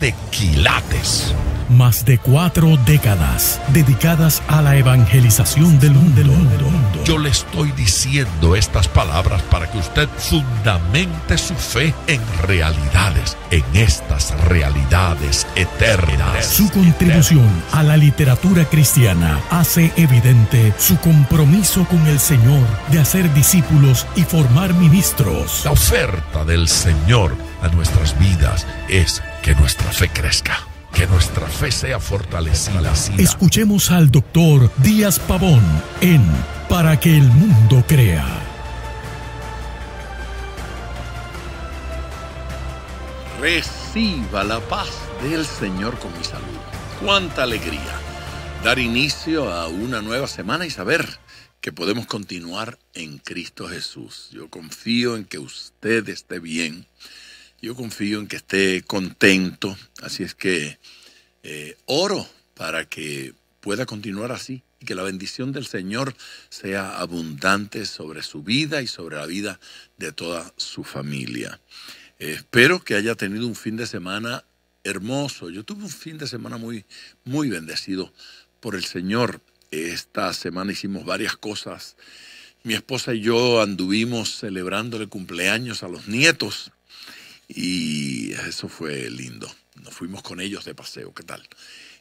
de quilates. Más de 4 décadas dedicadas a la evangelización del mundo. Yo le estoy diciendo estas palabras para que usted fundamente su fe en realidades, en estas realidades eternas. Su contribución a la literatura cristiana hace evidente su compromiso con el Señor de hacer discípulos y formar ministros. La oferta del Señor a nuestras vidas es que nuestra fe crezca, que nuestra fe sea fortalecida. Escuchemos al doctor Díaz Pavón en Para que el mundo crea. Reciba la paz del Señor con mi salud. Cuánta alegría dar inicio a una nueva semana y saber que podemos continuar en Cristo Jesús. Yo confío en que usted esté bien. Yo confío en que esté contento. Así es que oro para que pueda continuar así y que la bendición del Señor sea abundante sobre su vida y sobre la vida de toda su familia. Espero que haya tenido un fin de semana hermoso. Yo tuve un fin de semana muy, muy bendecido por el Señor. Esta semana hicimos varias cosas. Mi esposa y yo anduvimos celebrándole cumpleaños a los nietos y eso fue lindo. Nos fuimos con ellos de paseo, ¿qué tal?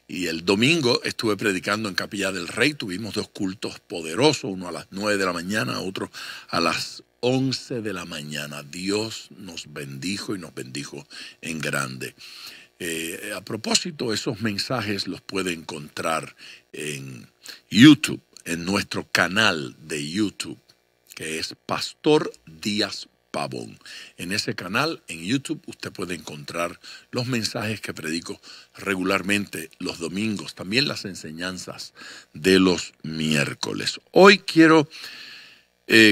Y el domingo estuve predicando en Capilla del Rey. Tuvimos 2 cultos poderosos, uno a las 9 de la mañana, otro a las 11 de la mañana. Dios nos bendijo y nos bendijo en grande. A propósito, esos mensajes los puede encontrar en YouTube, en nuestro canal de YouTube, que es Pastor Díaz Pavón. En ese canal, en YouTube, usted puede encontrar los mensajes que predico regularmente los domingos, también las enseñanzas de los miércoles. Hoy quiero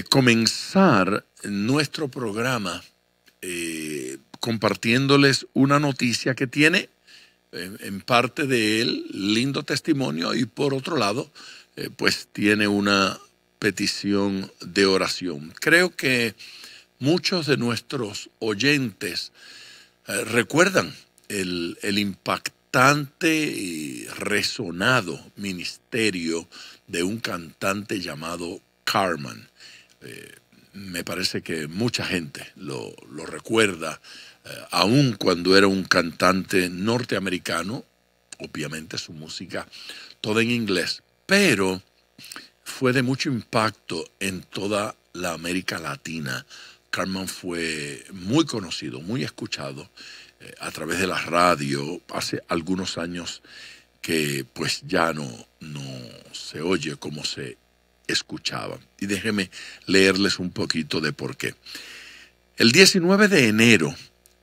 comenzar nuestro programa compartiéndoles una noticia que tiene en parte de él lindo testimonio y por otro lado pues tiene una petición de oración. Creo que muchos de nuestros oyentes recuerdan el impactante y resonado ministerio de un cantante llamado Carman. Me parece que mucha gente lo recuerda, aun cuando era un cantante norteamericano, obviamente su música toda en inglés, pero fue de mucho impacto en toda la América Latina. Carman fue muy conocido, muy escuchado a través de la radio. Hace algunos años que pues ya no se oye como se escuchaba. Y déjenme leerles un poquito de por qué. El 19 de enero,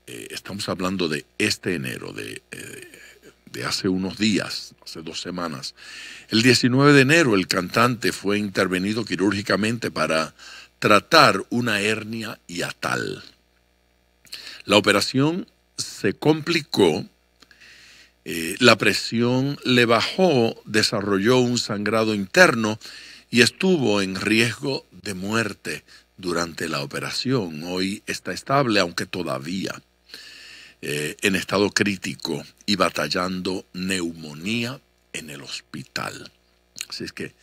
estamos hablando de este enero, de hace unos días, hace 2 semanas. El 19 de enero el cantante fue intervenido quirúrgicamente para tratar una hernia hiatal. La operación se complicó, la presión le bajó, desarrolló un sangrado interno y estuvo en riesgo de muerte durante la operación. Hoy está estable, aunque todavía en estado crítico y batallando neumonía en el hospital. Así es que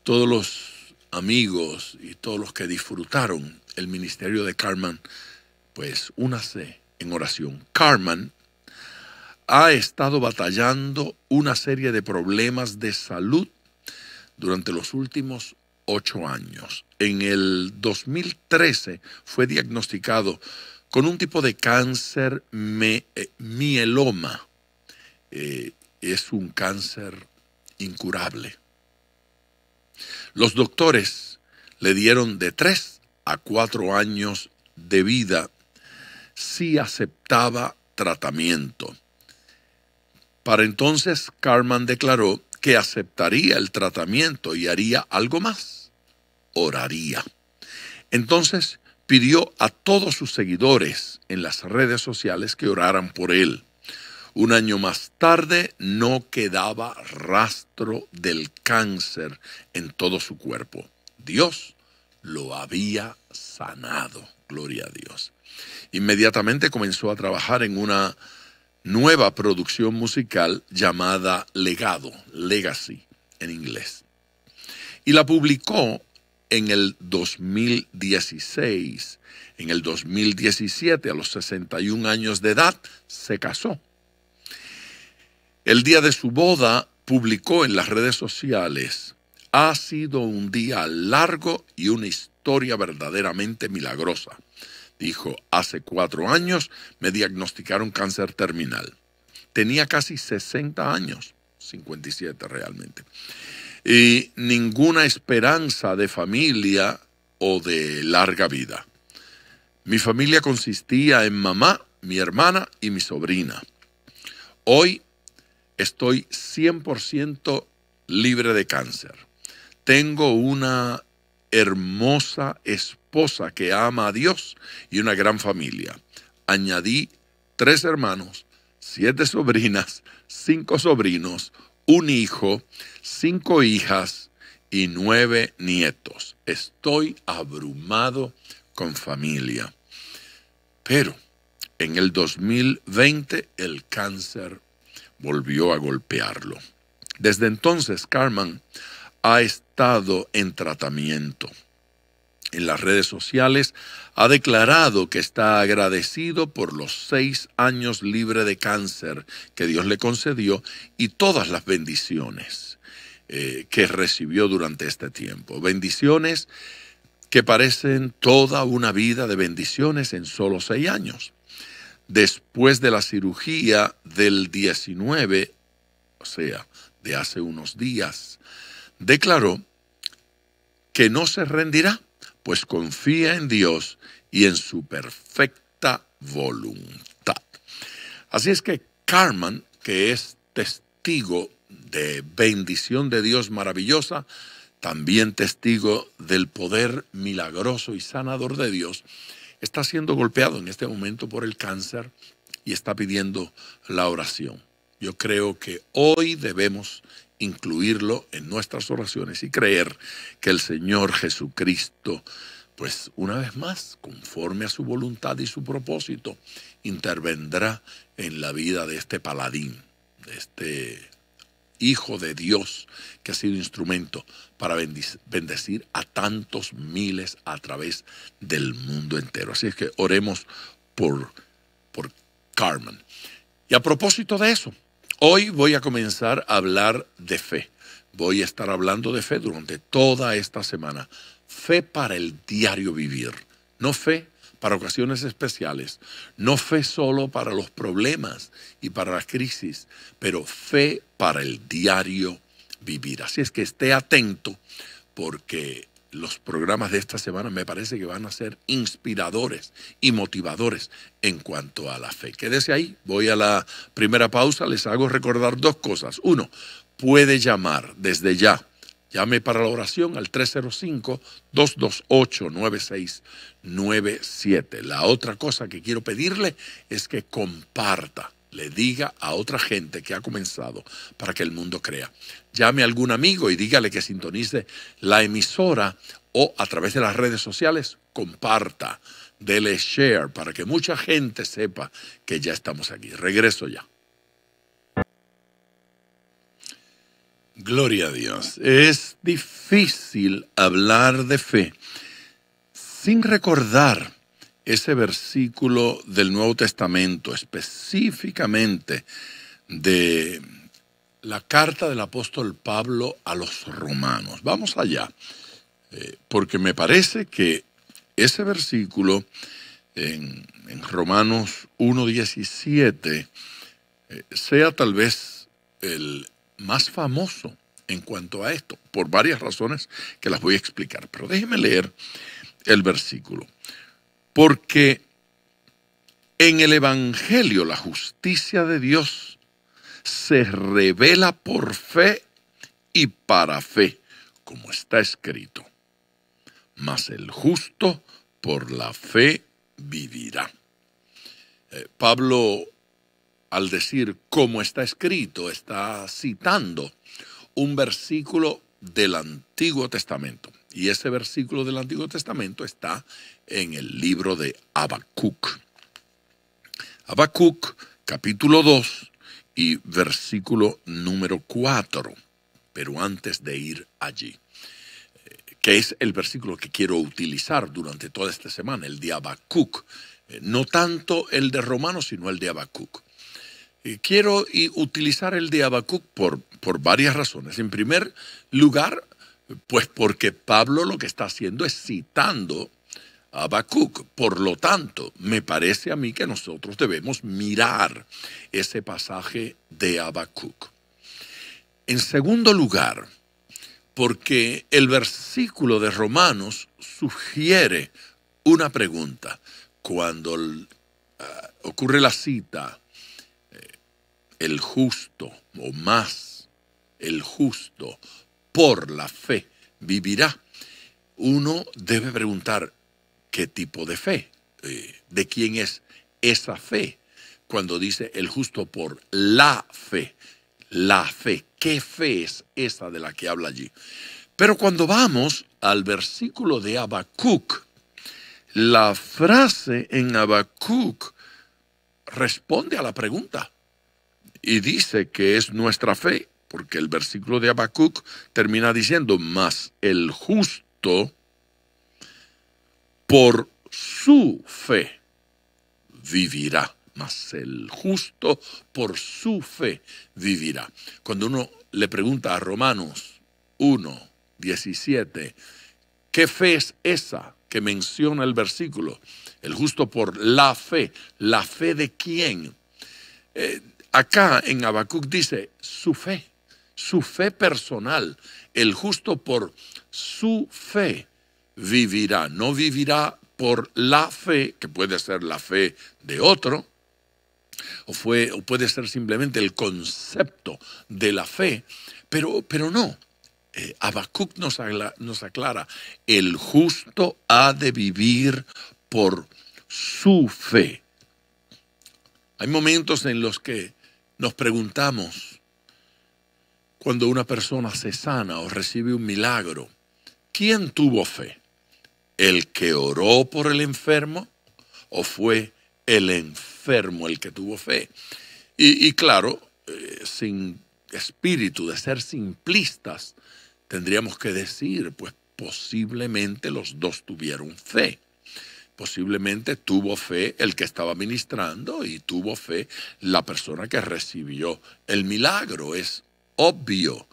todos los amigos y todos los que disfrutaron el ministerio de Carman, pues únase en oración. Carman ha estado batallando una serie de problemas de salud durante los últimos 8 años. En el 2013 fue diagnosticado con un tipo de cáncer mieloma. Es un cáncer incurable. Los doctores le dieron de 3 a 4 años de vida si aceptaba tratamiento. Para entonces, Carman declaró que aceptaría el tratamiento y haría algo más: oraría. Entonces pidió a todos sus seguidores en las redes sociales que oraran por él. Un año más tarde no quedaba rastro del cáncer en todo su cuerpo. Dios lo había sanado. Gloria a Dios. Inmediatamente comenzó a trabajar en una nueva producción musical llamada Legado, Legacy en inglés. Y la publicó en el 2016. En el 2017, a los 61 años de edad, se casó. El día de su boda publicó en las redes sociales: ha sido un día largo y una historia verdaderamente milagrosa. Dijo: hace 4 años me diagnosticaron cáncer terminal. Tenía casi 60 años, 57 realmente. Y ninguna esperanza de familia o de larga vida. Mi familia consistía en mamá, mi hermana y mi sobrina. Hoy estoy 100% libre de cáncer. Tengo una hermosa esposa que ama a Dios y una gran familia. Añadí 3 hermanos, 7 sobrinas, 5 sobrinos, un hijo, 5 hijas y 9 nietos. Estoy abrumado con familia. Pero en el 2020 el cáncer volvió a golpearlo. Desde entonces, Carmen ha estado en tratamiento. En las redes sociales ha declarado que está agradecido por los 6 años libre de cáncer que Dios le concedió y todas las bendiciones que recibió durante este tiempo. Bendiciones que parecen toda una vida de bendiciones en solo 6 años. Después de la cirugía del 19, o sea, de hace unos días, declaró que no se rendirá, pues confía en Dios y en su perfecta voluntad. Así es que Carmen, que es testigo de bendición de Dios maravillosa, también testigo del poder milagroso y sanador de Dios, está siendo golpeado en este momento por el cáncer y está pidiendo la oración. Yo creo que hoy debemos incluirlo en nuestras oraciones y creer que el Señor Jesucristo, pues una vez más, conforme a su voluntad y su propósito, intervendrá en la vida de este paladín, de este Hijo de Dios, que ha sido instrumento para bendecir a tantos miles a través del mundo entero. Así es que oremos por Carmen. Y a propósito de eso, hoy voy a comenzar a hablar de fe. Voy a estar hablando de fe durante toda esta semana. Fe para el diario vivir, no fe para ocasiones especiales, no fe solo para los problemas y para la crisis, pero fe para el diario vivir. Así es que esté atento, porque los programas de esta semana me parece que van a ser inspiradores y motivadores en cuanto a la fe. Quédese ahí, voy a la primera pausa, les hago recordar 2 cosas. 1, puede llamar desde ya. Llame para la oración al 305-228-9697. La otra cosa que quiero pedirle es que comparta, le diga a otra gente que ha comenzado para que el mundo crea. Llame a algún amigo y dígale que sintonice la emisora, o a través de las redes sociales comparta, dele share para que mucha gente sepa que ya estamos aquí. Regreso ya. Gloria a Dios. Es difícil hablar de fe sin recordar ese versículo del Nuevo Testamento, específicamente de la carta del apóstol Pablo a los romanos. Vamos allá, porque me parece que ese versículo en Romanos 1:17 sea tal vez el más famoso en cuanto a esto, por varias razones que las voy a explicar. Pero déjeme leer el versículo. Porque en el Evangelio la justicia de Dios se revela por fe y para fe, como está escrito. Mas el justo por la fe vivirá. Pablo, al decir como está escrito, está citando un versículo del Antiguo Testamento. Y ese versículo del Antiguo Testamento está en el libro de Habacuc. Habacuc, capítulo 2 y versículo número 4. Pero antes de ir allí, que es el versículo que quiero utilizar durante toda esta semana, el de Habacuc, no tanto el de Romanos, sino el de Habacuc. Quiero utilizar el de Habacuc por varias razones. En primer lugar, pues porque Pablo lo que está haciendo es citando a Habacuc. Por lo tanto, me parece a mí que nosotros debemos mirar ese pasaje de Habacuc. En segundo lugar, porque el versículo de Romanos sugiere una pregunta. Cuando ocurre la cita, el justo, o más, el justo por la fe vivirá, uno debe preguntar qué tipo de fe, de quién es esa fe. Cuando dice el justo por la fe, ¿qué fe es esa de la que habla allí? Pero cuando vamos al versículo de Habacuc, la frase en Habacuc responde a la pregunta y dice que es nuestra fe, porque el versículo de Habacuc termina diciendo, mas el justo por su fe vivirá. Mas el justo por su fe vivirá. Cuando uno le pregunta a Romanos 1:17, ¿qué fe es esa que menciona el versículo? El justo por la fe. ¿La fe de quién? Acá en Habacuc dice su fe personal. El justo por su fe vivirá. No vivirá por la fe, que puede ser la fe de otro, o puede ser simplemente el concepto de la fe, pero no. Habacuc nos aclara, el justo ha de vivir por su fe. Hay momentos en los que nos preguntamos, cuando una persona se sana o recibe un milagro, ¿quién tuvo fe? ¿El que oró por el enfermo o fue el enfermo el que tuvo fe? Y claro, sin espíritu de ser simplistas, tendríamos que decir, pues posiblemente los dos tuvieron fe. Posiblemente tuvo fe el que estaba ministrando y tuvo fe la persona que recibió el milagro. Es obvio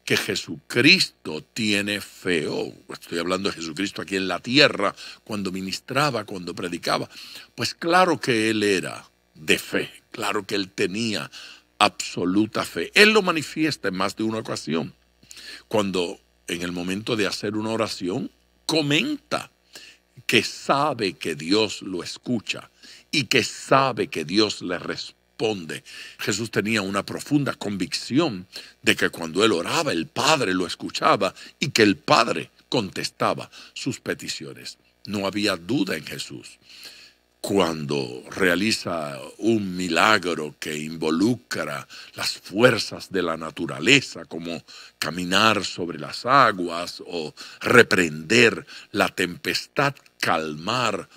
que Jesucristo tiene fe. Estoy hablando de Jesucristo aquí en la tierra, cuando ministraba, cuando predicaba. Pues claro que Él era de fe, claro que Él tenía absoluta fe. Él lo manifiesta en más de una ocasión. Cuando en el momento de hacer una oración, comenta que sabe que Dios lo escucha y que sabe que Dios le responde. Jesús tenía una profunda convicción de que cuando Él oraba, el Padre lo escuchaba y que el Padre contestaba sus peticiones. No había duda en Jesús. Cuando realiza un milagro que involucra las fuerzas de la naturaleza, como caminar sobre las aguas o reprender la tempestad, calmar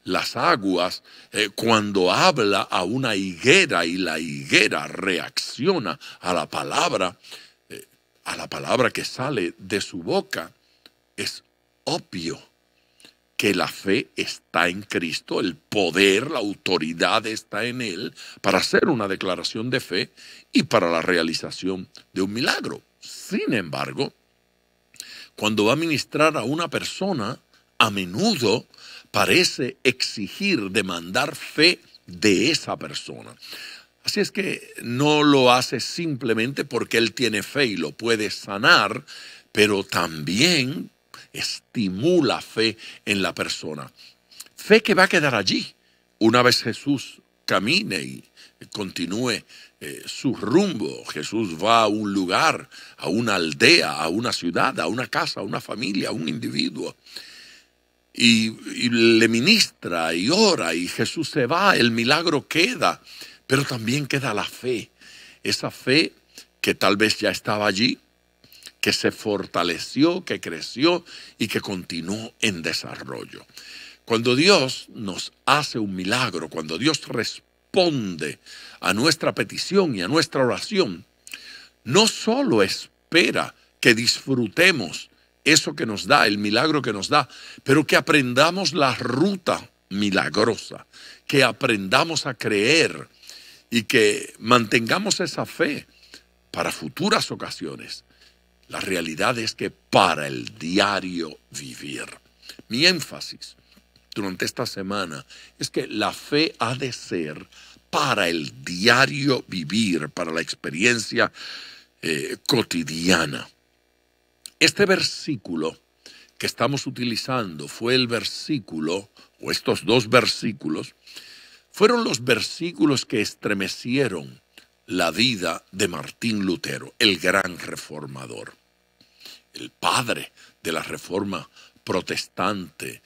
las aguas, cuando habla a una higuera y la higuera reacciona a la palabra que sale de su boca, es obvio que la fe está en Cristo, el poder, la autoridad está en Él para hacer una declaración de fe y para la realización de un milagro. Sin embargo, cuando va a ministrar a una persona, a menudo parece exigir, demandar fe de esa persona. Así es que no lo hace simplemente porque Él tiene fe y lo puede sanar, pero también estimula fe en la persona. Fe que va a quedar allí una vez Jesús camine y continúe su rumbo. Jesús va a un lugar, a una aldea, a una ciudad, a una casa, a una familia, a un individuo. Y le ministra y ora y Jesús se va, el milagro queda, pero también queda la fe. Esa fe que tal vez ya estaba allí, que se fortaleció, que creció y que continuó en desarrollo. Cuando Dios nos hace un milagro, cuando Dios responde responde a nuestra petición y a nuestra oración, no solo espera que disfrutemos eso que nos da, el milagro que nos da, pero que aprendamos la ruta milagrosa, que aprendamos a creer y que mantengamos esa fe para futuras ocasiones. La realidad es que para el diario vivir. Mi énfasis durante esta semana es que la fe ha de ser para el diario vivir, para la experiencia cotidiana. Este versículo que estamos utilizando fue el versículo, o estos dos versículos, fueron los versículos que estremecieron la vida de Martín Lutero, el gran reformador, el padre de la reforma protestante.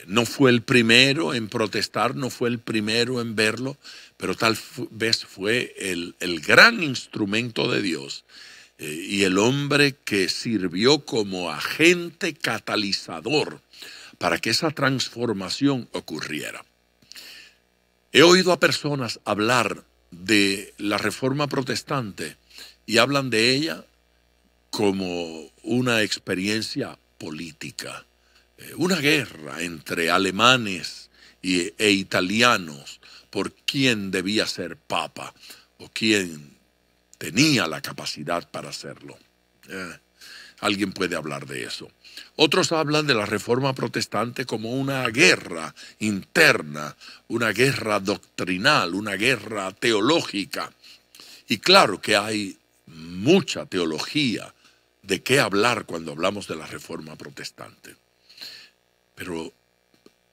No fue el primero en protestar, no fue el primero en verlo, pero tal vez fue el gran instrumento de Dios y el hombre que sirvió como agente catalizador para que esa transformación ocurriera. He oído a personas hablar de la reforma protestante y hablan de ella como una experiencia política, una guerra entre alemanes e italianos por quién debía ser papa o quién tenía la capacidad para hacerlo. Alguien puede hablar de eso. Otros hablan de la reforma protestante como una guerra interna, una guerra doctrinal, una guerra teológica. Y claro que hay mucha teología de qué hablar cuando hablamos de la reforma protestante. Pero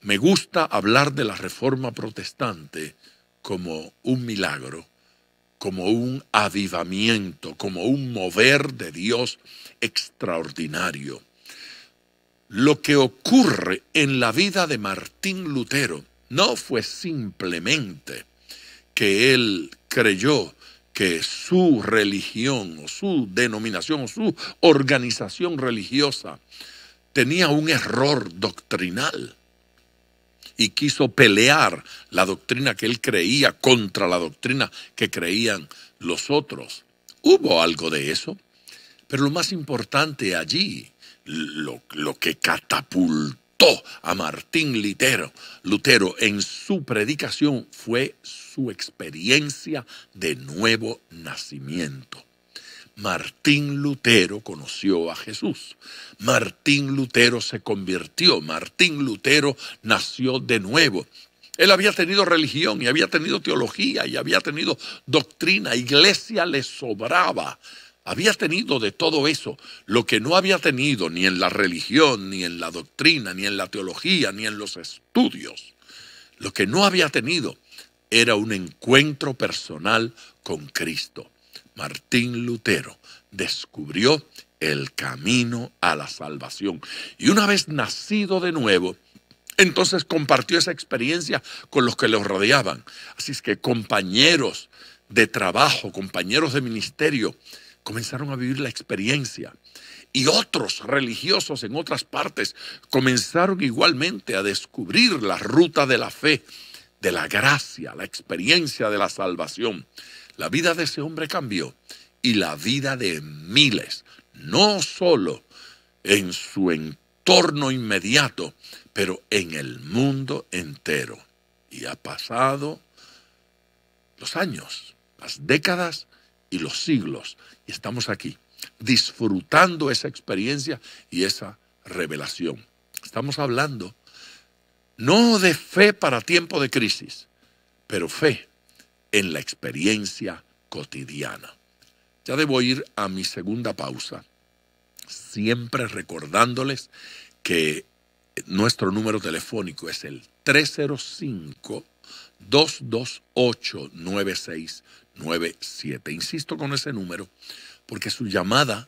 me gusta hablar de la reforma protestante como un milagro, como un avivamiento, como un mover de Dios extraordinario. Lo que ocurre en la vida de Martín Lutero no fue simplemente que él creyó que su religión o su denominación o su organización religiosa tenía un error doctrinal y quiso pelear la doctrina que él creía contra la doctrina que creían los otros. Hubo algo de eso, pero lo más importante allí, lo que catapultó a Martín Lutero en su predicación fue su experiencia de nuevo nacimiento. Martín Lutero conoció a Jesús. Martín Lutero se convirtió. Martín Lutero nació de nuevo. Él había tenido religión y había tenido teología y había tenido doctrina. Iglesia le sobraba. Había tenido de todo eso. Lo que no había tenido ni en la religión, ni en la doctrina, ni en la teología, ni en los estudios. Lo que no había tenido era un encuentro personal con Cristo. Martín Lutero descubrió el camino a la salvación. Y una vez nacido de nuevo, entonces compartió esa experiencia con los que lo rodeaban. Así es que compañeros de trabajo, compañeros de ministerio, comenzaron a vivir la experiencia. Y otros religiosos en otras partes comenzaron igualmente a descubrir la ruta de la fe, de la gracia, la experiencia de la salvación. La vida de ese hombre cambió y la vida de miles, no solo en su entorno inmediato, pero en el mundo entero. Y ha pasado los años, las décadas y los siglos. Y estamos aquí, disfrutando esa experiencia y esa revelación. Estamos hablando no de fe para tiempo de crisis, pero fe en la experiencia cotidiana. Ya debo ir a mi segunda pausa, siempre recordándoles que nuestro número telefónico es el 305-228-9697. Insisto con ese número porque su llamada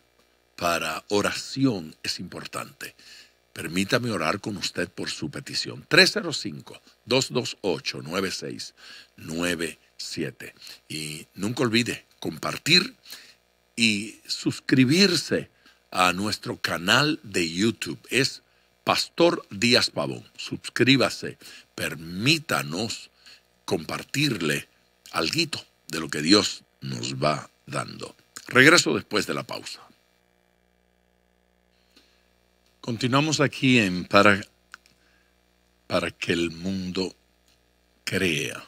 para oración es importante. Permítame orar con usted por su petición. 305-228-9697. Y nunca olvide compartir y suscribirse a nuestro canal de YouTube. Es Pastor Díaz Pavón. Suscríbase. Permítanos compartirle alguito de lo que Dios nos va dando. Regreso después de la pausa. Continuamos aquí en para que el mundo crea.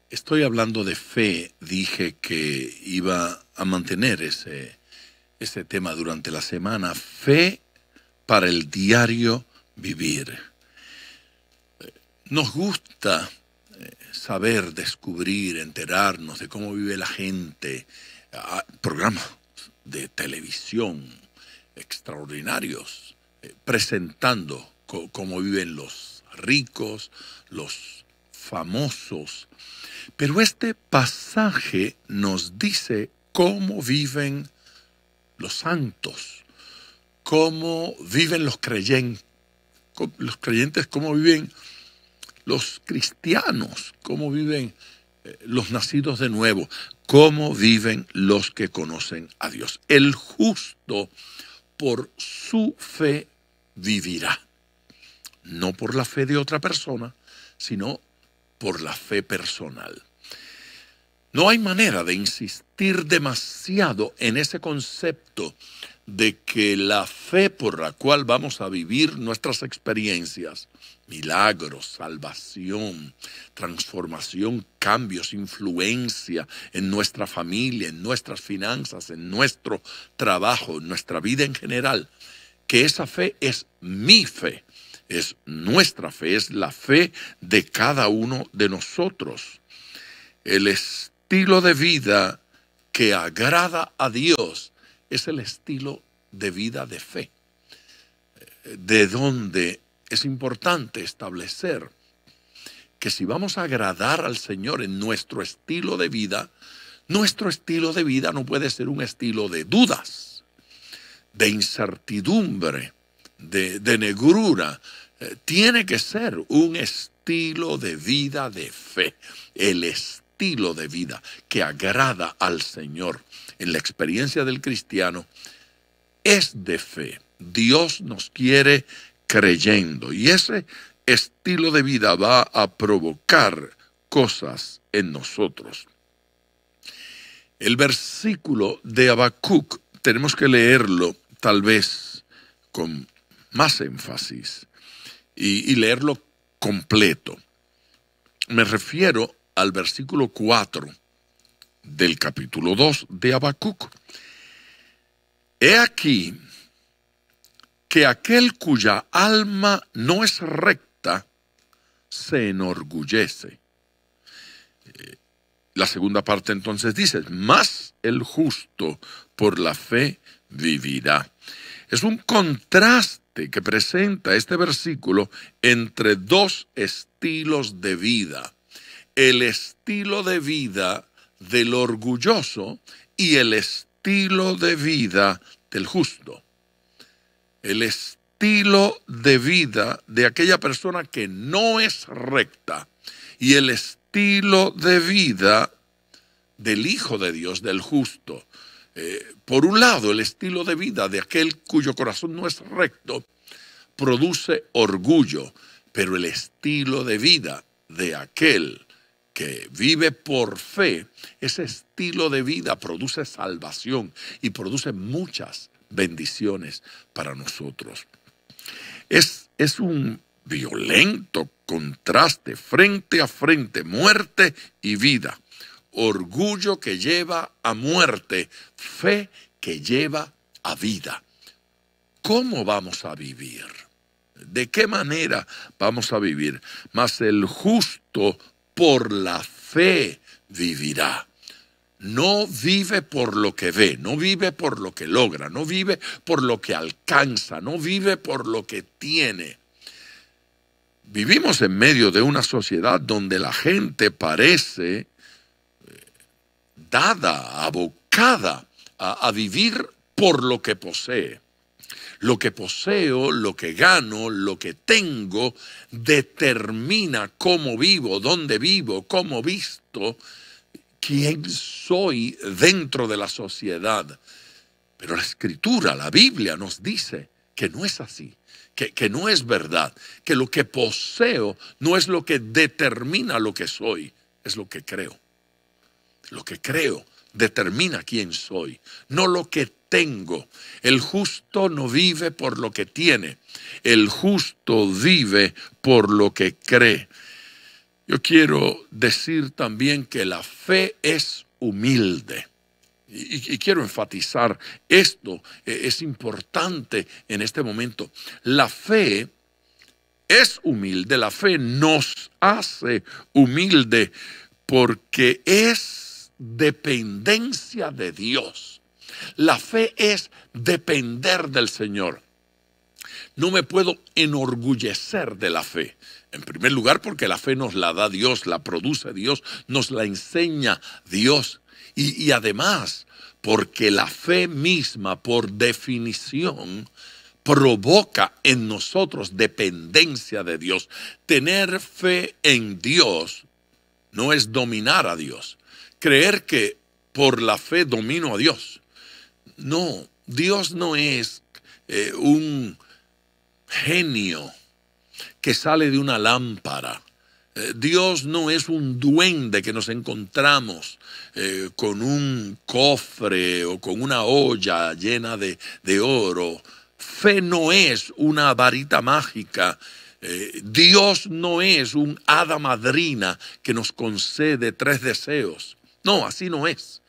Estoy hablando de fe. Dije que iba a mantener ese tema durante la semana. Fe para el diario vivir. Nos gusta saber, descubrir, enterarnos de cómo vive la gente. Programas de televisión extraordinarios, presentando cómo viven los ricos, los famosos. Pero este pasaje nos dice cómo viven los santos, cómo viven los creyentes, cómo viven los cristianos, cómo viven los nacidos de nuevo, cómo viven los que conocen a Dios. El justo por su fe vivirá, no por la fe de otra persona, sino por la fe personal. No hay manera de insistir demasiado en ese concepto de que la fe por la cual vamos a vivir nuestras experiencias, milagros, salvación, transformación, cambios, influencia en nuestra familia, en nuestras finanzas, en nuestro trabajo, en nuestra vida en general, que esa fe es mi fe, es nuestra fe, es la fe de cada uno de nosotros. El estilo de vida que agrada a Dios es el estilo de vida de fe, de donde es importante establecer que si vamos a agradar al Señor en nuestro estilo de vida no puede ser un estilo de dudas, de incertidumbre, de negrura. Tiene que ser un estilo de vida de fe, el estilo de vida que agrada al Señor. En la experiencia del cristiano es de fe. Dios nos quiere creyendo y ese estilo de vida va a provocar cosas en nosotros. El versículo de Habacuc tenemos que leerlo tal vez con más énfasis y leerlo completo. Me refiero al versículo 4 del capítulo 2 de Habacuc. He aquí que aquel cuya alma no es recta se enorgullece. La segunda parte entonces dice, mas el justo por la fe vivirá. Es un contraste que presenta este versículo entre dos estilos de vida. El estilo de vida del orgulloso y el estilo de vida del justo. El estilo de vida de aquella persona que no es recta y el estilo de vida del Hijo de Dios, del justo. Por un lado, el estilo de vida de aquel cuyo corazón no es recto produce orgullo, pero el estilo de vida de aquel que vive por fe, ese estilo de vida produce salvación y produce muchas bendiciones para nosotros. Es un violento contraste frente a frente, muerte y vida. Orgullo que lleva a muerte, fe que lleva a vida. ¿Cómo vamos a vivir? ¿De qué manera vamos a vivir? Mas el justo por la fe vivirá. No vive por lo que ve, no vive por lo que logra, no vive por lo que alcanza, no vive por lo que tiene. Vivimos en medio de una sociedad donde la gente parece dada, abocada a vivir por lo que posee. Lo que poseo, lo que gano, lo que tengo, determina cómo vivo, dónde vivo, cómo visto, quién soy dentro de la sociedad. Pero la Escritura, la Biblia nos dice que no es así, que no es verdad, que lo que poseo no es lo que determina lo que soy. es lo que creo. Lo que creo determina quién soy, no lo que tengo. El justo no vive por lo que tiene. El justo vive por lo que cree. Yo quiero decir también que la fe es humilde. Y quiero enfatizar esto, es importante en este momento. La fe es humilde, la fe nos hace humilde porque es dependencia de Dios. La fe es depender del Señor. No me puedo enorgullecer de la fe. En primer lugar, porque la fe nos la da Dios, la produce Dios, nos la enseña Dios. Y además, porque la fe misma, por definición, provoca en nosotros dependencia de Dios. Tener fe en Dios no es dominar a Dios. Creer que por la fe domino a Dios. No, Dios no es un genio que sale de una lámpara. Dios no es un duende que nos encontramos con un cofre o con una olla llena de oro. Fe no es una varita mágica. Dios no es un hada madrina que nos concede 3 deseos. No, así no es.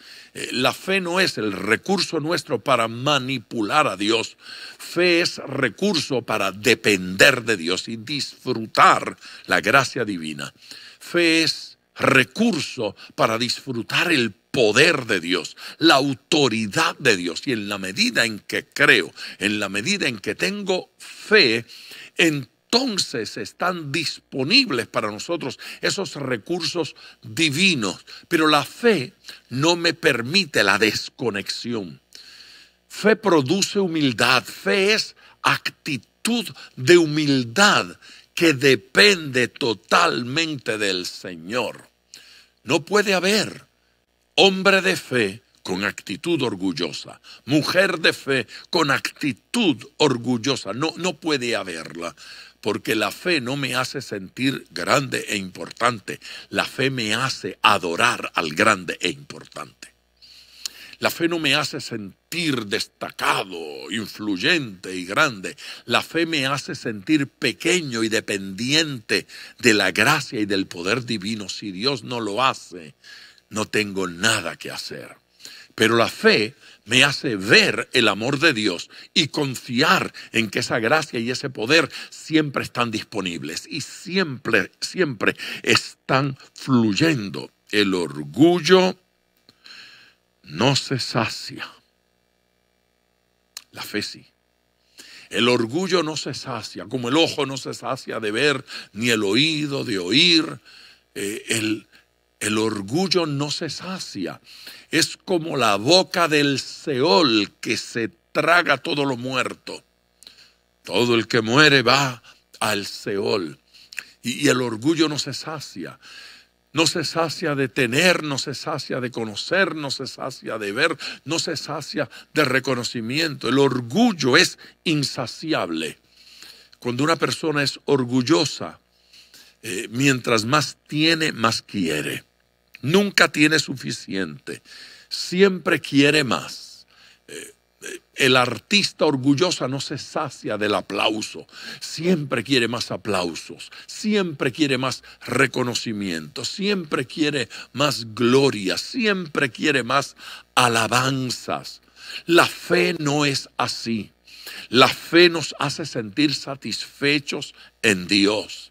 La fe no es el recurso nuestro para manipular a Dios. Fe es recurso para depender de Dios y disfrutar la gracia divina. Fe es recurso para disfrutar el poder de Dios, la autoridad de Dios. Y en la medida en que creo, en la medida en que tengo fe, entonces están disponibles para nosotros esos recursos divinos. Pero la fe no me permite la desconexión. Fe produce humildad. Fe es actitud de humildad que depende totalmente del Señor. No puede haber hombre de fe con actitud orgullosa, mujer de fe con actitud orgullosa. No puede haberla. Porque la fe no me hace sentir grande e importante. La fe me hace adorar al grande e importante. La fe no me hace sentir destacado, influyente y grande. La fe me hace sentir pequeño y dependiente de la gracia y del poder divino. Si Dios no lo hace, no tengo nada que hacer. Pero la fe me hace ver el amor de Dios y confiar en que esa gracia y ese poder siempre están disponibles y siempre están fluyendo. El orgullo no se sacia. La fe sí. El orgullo no se sacia, como el ojo no se sacia de ver, ni el oído de oír. El orgullo no se sacia. Es como la boca del Seol que se traga todo lo muerto. Todo el que muere va al Seol. Y el orgullo no se sacia. No se sacia de tener, no se sacia de conocer, no se sacia de ver, no se sacia de reconocimiento. El orgullo es insaciable. Cuando una persona es orgullosa, mientras más tiene, más quiere. Nunca tiene suficiente. Siempre quiere más. El artista orgulloso no se sacia del aplauso. Siempre quiere más aplausos. Siempre quiere más reconocimiento. Siempre quiere más gloria. Siempre quiere más alabanzas. La fe no es así. La fe nos hace sentir satisfechos en Dios.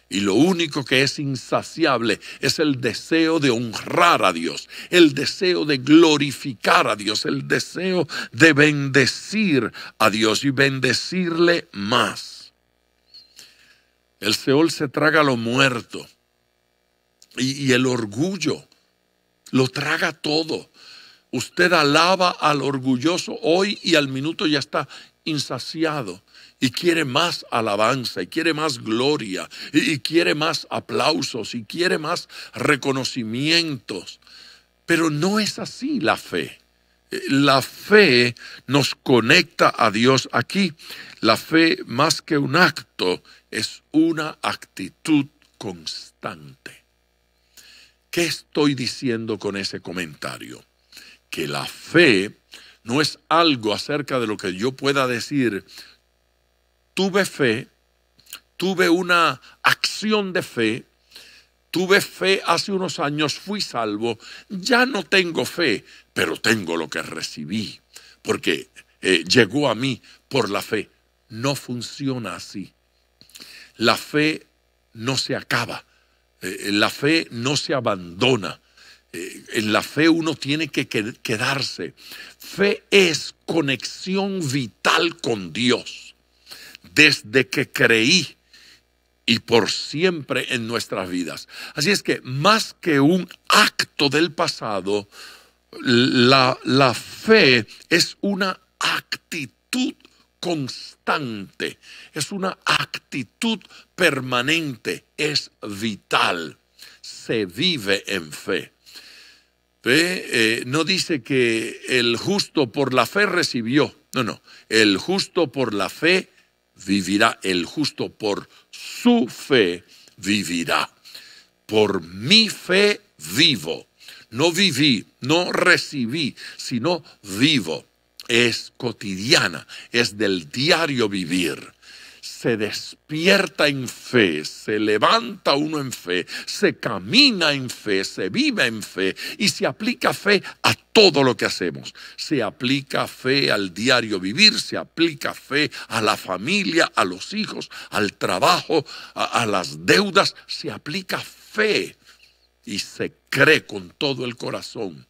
Y lo único que es insaciable es el deseo de honrar a Dios, el deseo de glorificar a Dios, el deseo de bendecir a Dios y bendecirle más. El Seol se traga lo muerto y el orgullo lo traga todo. Usted alaba al orgulloso hoy y al minuto ya está insaciado. Y quiere más alabanza, y quiere más gloria, y quiere más aplausos, y quiere más reconocimientos. Pero no es así la fe. La fe nos conecta a Dios aquí. La fe, más que un acto, es una actitud constante. ¿Qué estoy diciendo con ese comentario? Que la fe no es algo acerca de lo que yo pueda decir, tuve fe, tuve una acción de fe, tuve fe hace unos años, fui salvo, ya no tengo fe, pero tengo lo que recibí, porque llegó a mí por la fe. No funciona así. La fe no se acaba, la fe no se abandona. En la fe uno tiene que quedarse. Fe es conexión vital con Dios. Desde que creí y por siempre en nuestras vidas. Así es que más que un acto del pasado, la fe es una actitud constante, es una actitud permanente, es vital. Se vive en fe. No dice que el justo por la fe recibió. No. El justo por la fe vivirá. El justo por su fe vivirá. Por mi fe vivo. No viví, no recibí, sino vivo. Es cotidiana, es del diario vivir. Se despierta en fe, se levanta uno en fe, se camina en fe, se vive en fe y se aplica fe a todo lo que hacemos. Se aplica fe al diario vivir, se aplica fe a la familia, a los hijos, al trabajo, a las deudas. Se aplica fe y se cree con todo el corazón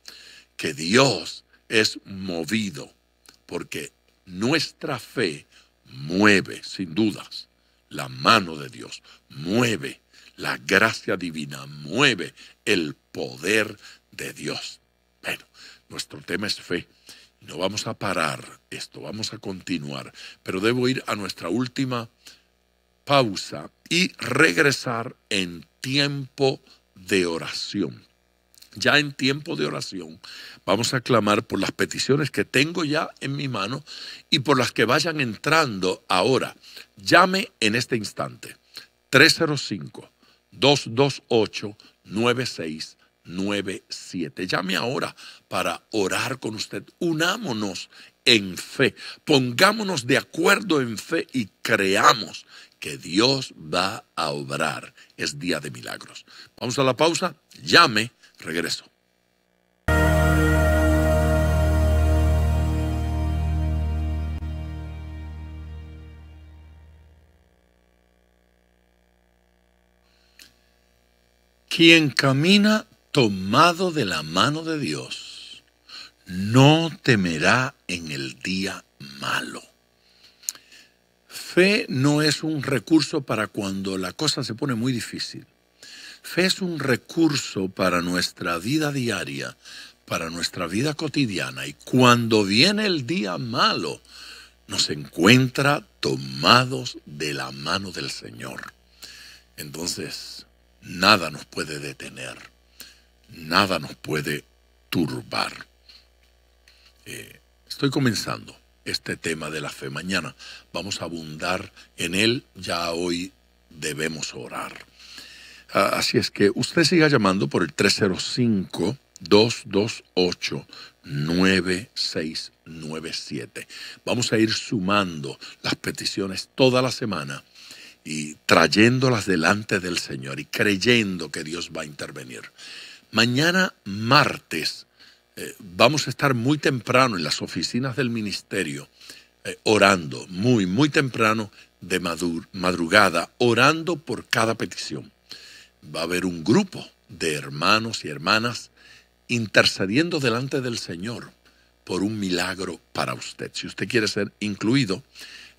que Dios es movido, porque nuestra fe mueve, sin dudas, la mano de Dios, mueve la gracia divina, mueve el poder de Dios. Bueno, nuestro tema es fe. No vamos a parar esto, vamos a continuar, pero debo ir a nuestra última pausa y regresar en tiempo de oración. Ya en tiempo de oración vamos a clamar por las peticiones que tengo ya en mi mano y por las que vayan entrando ahora. Llame en este instante 305-228-9697. Llame ahora para orar con usted. Unámonos en fe, pongámonos de acuerdo en fe y creamos que Dios va a obrar. Es día de milagros. Vamos a la pausa. Llame. Regreso. Quien camina tomado de la mano de Dios, no temerá en el día malo. Fe no es un recurso para cuando la cosa se pone muy difícil. Fe es un recurso para nuestra vida diaria, para nuestra vida cotidiana. Y cuando viene el día malo, nos encuentra tomados de la mano del Señor. Entonces, nada nos puede detener, nada nos puede turbar. Estoy comenzando este tema de la fe. Mañana vamos a abundar en él, ya hoy debemos orar. Así es que usted siga llamando por el 305-228-9697. Vamos a ir sumando las peticiones toda la semana y trayéndolas delante del Señor y creyendo que Dios va a intervenir. Mañana martes vamos a estar muy temprano en las oficinas del ministerio orando, muy temprano de madrugada, orando por cada petición. Va a haber un grupo de hermanos y hermanas intercediendo delante del Señor por un milagro para usted. Si usted quiere ser incluido,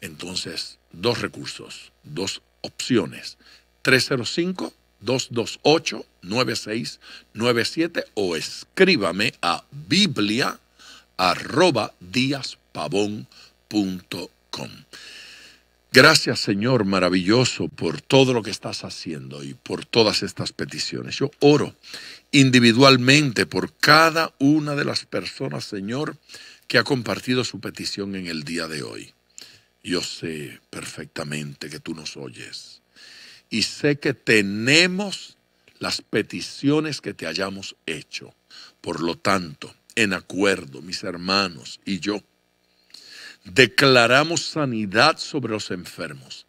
entonces dos recursos, dos opciones: 305-228-9697 o escríbame a biblia@diaspavon.com. Gracias, Señor maravilloso, por todo lo que estás haciendo y por todas estas peticiones. Yo oro individualmente por cada una de las personas, Señor, que ha compartido su petición en el día de hoy. Yo sé perfectamente que tú nos oyes y sé que tenemos las peticiones que te hayamos hecho. Por lo tanto, en acuerdo, mis hermanos y yo, declaramos sanidad sobre los enfermos.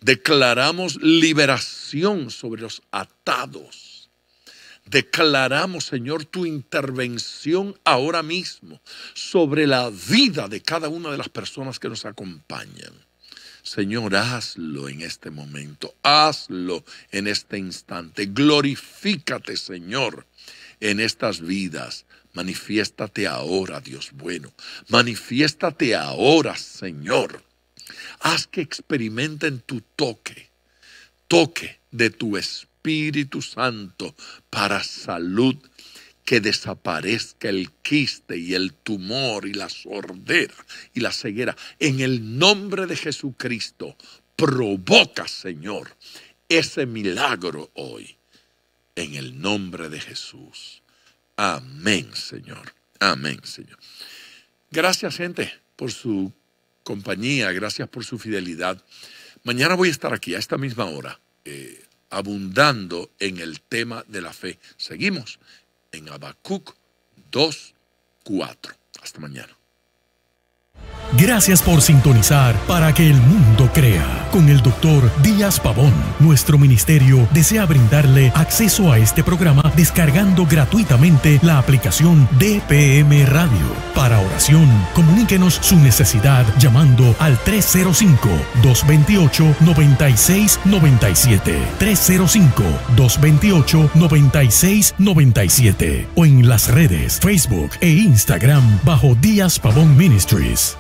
Declaramos liberación sobre los atados. Declaramos, Señor, tu intervención ahora mismo sobre la vida de cada una de las personas que nos acompañan. Señor, hazlo en este momento, hazlo en este instante. Glorifícate, Señor, en estas vidas. Manifiéstate ahora, Dios bueno. Manifiéstate ahora, Señor. Haz que experimenten tu toque de tu Espíritu Santo para salud, que desaparezca el quiste y el tumor y la sordera y la ceguera. En el nombre de Jesucristo, provoca, Señor, ese milagro hoy. En el nombre de Jesús. Amén, Señor. Amén, Señor. Gracias, gente, por su compañía. Gracias por su fidelidad. Mañana voy a estar aquí a esta misma hora, abundando en el tema de la fe. Seguimos en Habacuc 2:4. Hasta mañana. Gracias por sintonizar para que el mundo crea. Con el Dr. Díaz Pavón, nuestro ministerio desea brindarle acceso a este programa descargando gratuitamente la aplicación DPM Radio. Para oración, comuníquenos su necesidad llamando al 305-228-9697. 305-228-9697. O en las redes Facebook e Instagram bajo Díaz Pavón Ministries.